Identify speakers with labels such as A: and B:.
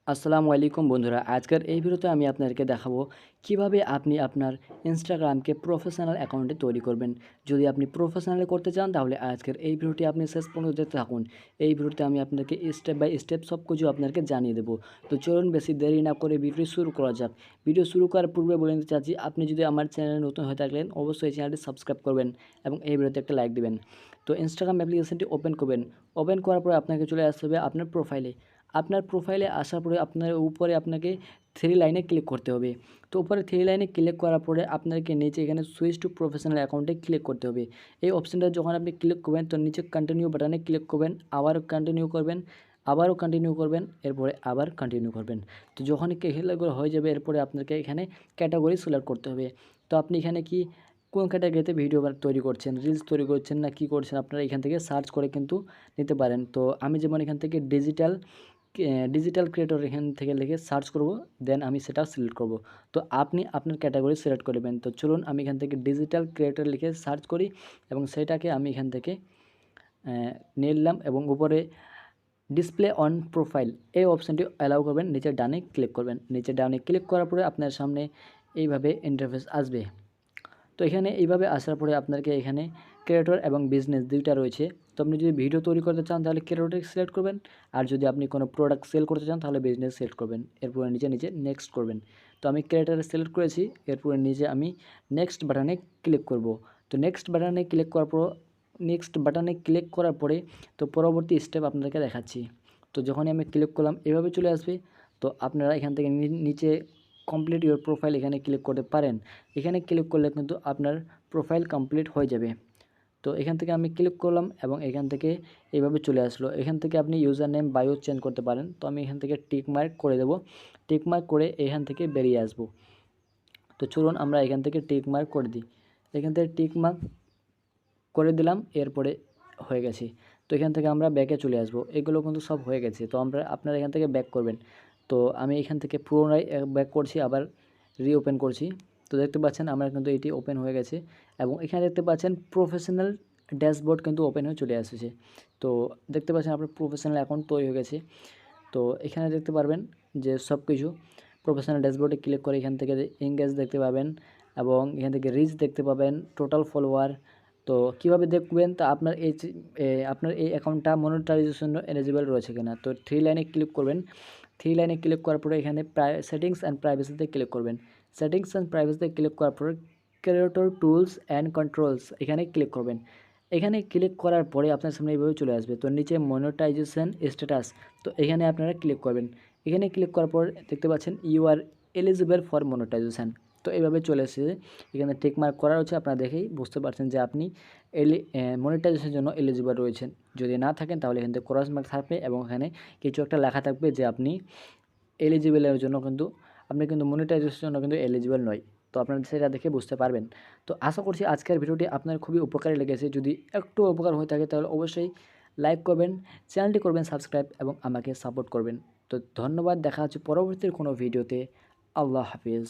A: আসসালামু আলাইকুম বন্ধুরা, আজকের এই ভিডিওতে আমি আপনাদেরকে দেখাবো কিভাবে আপনি আপনার ইনস্টাগ্রামকে প্রফেশনাল অ্যাকাউন্টে তৈরি করবেন। যদি আপনি প্রফেশনালি করতে চান তাহলে আজকের এই ভিডিওটি আপনি শেষ পর্যন্ত দেখতে থাকুন। এই ভিডিওতে আমি আপনাদেরকে স্টেপ বাই স্টেপ সব কিছু আপনাদেরকে জানিয়ে দেবো। তো চলুন বেশি দেরি না করে ভিডিও শুরু করা যাক। ভিডিও শুরু করার পূর্বে বলে নিতে চাচ্ছি, আপনি যদি আমার চ্যানেলে নতুন হয়ে থাকলেন অবশ্যই এই চ্যানেলটি সাবস্ক্রাইব করবেন এবং এই ভিডিওতে একটা লাইক দিবেন। তো ইনস্টাগ্রাম অ্যাপ্লিকেশনটি ওপেন করবেন। ওপেন করার পরে আপনাকে চলে আসতে হবে আপনার প্রোফাইলে। আপনার প্রোফাইলে আসার পরে আপনার উপরে আপনাকে থ্রি লাইনে ক্লিক করতে হবে। তো উপরে থ্রি লাইনে ক্লিক করার পরে আপনাকে নিচে এখানে সুইচ টু প্রফেশনাল অ্যাকাউন্টে ক্লিক করতে হবে। এই অপশানটা যখন আপনি ক্লিক করবেন তো নিচে কন্টিনিউ বাটনে ক্লিক করবেন, আবারও কন্টিনিউ করবেন, আবারও কন্টিনিউ করবেন, এরপরে আবার কন্টিনিউ করবেন। তো যখনই এগুলো হয়ে যাবে এরপরে আপনাকে এখানে ক্যাটাগরি সিলেক্ট করতে হবে। তো আপনি এখানে কোন ক্যাটাগরিতে ভিডিও তৈরি করছেন, রিলস তৈরি করছেন না কী করছেন, আপনারা এখান থেকে সার্চ করে কিন্তু নিতে পারেন। তো আমি যেমন এখান থেকে ডিজিটাল ক্রিয়েটর এখান থেকে লিখে সার্চ করব, দেন আমি সেটা সিলেক্ট করব। তো আপনি আপনার ক্যাটাগরি সিলেক্ট করবেন। তো চলুন আমি এখান থেকে ডিজিটাল ক্রিয়েটর লিখে সার্চ করি এবং সেটাকে আমি এখান থেকে নিয়ে নিলাম এবং উপরে ডিসপ্লে অন প্রোফাইল এই অপশানটি অ্যালাউ করবেন, নিচে ডানে ক্লিক করবেন। নিচে ডানে ক্লিক করার পরে আপনার সামনে এইভাবে ইন্টারফেস আসবে। তো এখানে এইভাবে আসার পরে আপনাকে এখানে ক্রিয়েটর এবং বিজনেস দুইটা রয়েছে। তো আপনি যদি ভিডিও তৈরি করতে চান তাহলে ক্রিয়েটর সিলেক্ট করবেন, আর যদি আপনি কোনো প্রোডাক্ট সেল করতে চান তাহলে বিজনেস সিলেক্ট করবেন। এরপরে নিচে নেক্সট করবেন। তো আমি ক্রিয়েটর সিলেক্ট করেছি, এরপরে নিচে আমি নেক্সট বাটনে ক্লিক করব। তো নেক্সট বাটনে ক্লিক করার পরে তো পরবর্তী স্টেপ আপনাদেরকে দেখাচ্ছি। তো যখনই আমি ক্লিক করলাম এভাবে চলে আসবে। তো আপনারা এখান থেকে নিচে কমপ্লিট ইউর প্রোফাইল এখানে ক্লিক করতে পারেন। এখানে ক্লিক করলে কিন্তু আপনার প্রোফাইল কমপ্লিট হয়ে যাবে। তো এখান থেকে আমি ক্লিক করলাম এবং এখান থেকে এইভাবে চলে আসলো। এখান থেকে আপনি ইউজার নেম বায়ো চেঞ্জ করতে পারেন। তো আমি এখান থেকে টিক মার্ক করে দেব। টিক মার্ক করে এখান থেকে বেরিয়ে আসব। তো চলুন আমরা এখান থেকে টিক মার্ক করে দিই। এখান থেকে টিক মার্ক করে দিলাম, এরপরে হয়ে গেছে। তো এখান থেকে আমরা ব্যাকে চলে আসব। এগুলো কিন্তু সব হয়ে গেছে। তো আপনারা এখান থেকে ব্যাক করবেন। তো আমি এখান থেকে পুনরায় ব্যাক করছি, আবার রিওপেন করছি। তো দেখতে পাচ্ছেন আমার কিন্তু এটি ওপেন হয়ে গেছে এবং এখানে দেখতে পাচ্ছেন প্রফেশনাল ড্যাশবোর্ড কিন্তু ওপেন হয়ে চলে এসেছে। তো দেখতে পাচ্ছেন আপনার প্রফেশনাল অ্যাকাউন্ট তৈরি হয়ে গেছে। তো এখানে দেখতে পারবেন যে সব কিছু প্রফেশনাল ড্যাশবোর্ডে ক্লিক করে এখান থেকে এঙ্গেজ দেখতে পাবেন এবং এখান থেকে রিচ দেখতে পাবেন, টোটাল ফলোয়ার। তো কীভাবে দেখবেন, তা আপনার এই অ্যাকাউন্টটা মনিটাইজেশনের জন্য এলিজিবল রয়েছে কিনা। তো থ্রি লাইনে ক্লিক করবেন। থ্রি লাইনে ক্লিক করার পরে এখানে সেটিংস অ্যান্ড প্রাইভেসিতে ক্লিক করবেন। সেটিংস অ্যান্ড প্রাইভেসিতে ক্লিক করার পরে ক্রিয়েটর টুলস অ্যান্ড কন্ট্রোলস এখানে ক্লিক করবেন। এখানে ক্লিক করার পরে আপনার সামনে এইভাবে চলে আসবে। তো নিচে মনিটাইজেশন স্ট্যাটাস, তো এখানে আপনারা ক্লিক করবেন। এখানে ক্লিক করার পর দেখতে পাচ্ছেন you are eligible for monetisation. তো এইভাবে চলে এসেছে। এখানে টিক মার্ক করা হচ্ছে, আপনারা দেখেই বুঝতে পারছেন যে আপনি মনিটাইজেশনের জন্য এলিজিবল রয়েছেন। যদি না থাকেন তাহলে এখান থেকে ক্রস মার্ক থাকবে এবং এখানে কিছু একটা লেখা থাকবে যে আপনি এলিজিবলের জন্য কিন্তু আপনি কিন্তু মনিটাইজেশনের জন্য কিন্তু এলিজিবল নয়। তো আপনারা সেটা দেখে বুঝতে পারবেন। তো আশা করছি আজকের ভিডিওটি আপনার খুবই উপকারী লেগেছে। যদি একটু উপকার হয়ে থাকে তাহলে অবশ্যই লাইক করবেন, চ্যানেলটি করবেন সাবস্ক্রাইব এবং আমাকে সাপোর্ট করবেন। তো ধন্যবাদ, দেখা হচ্ছে পরবর্তী কোনো ভিডিওতে। আল্লাহ হাফিজ।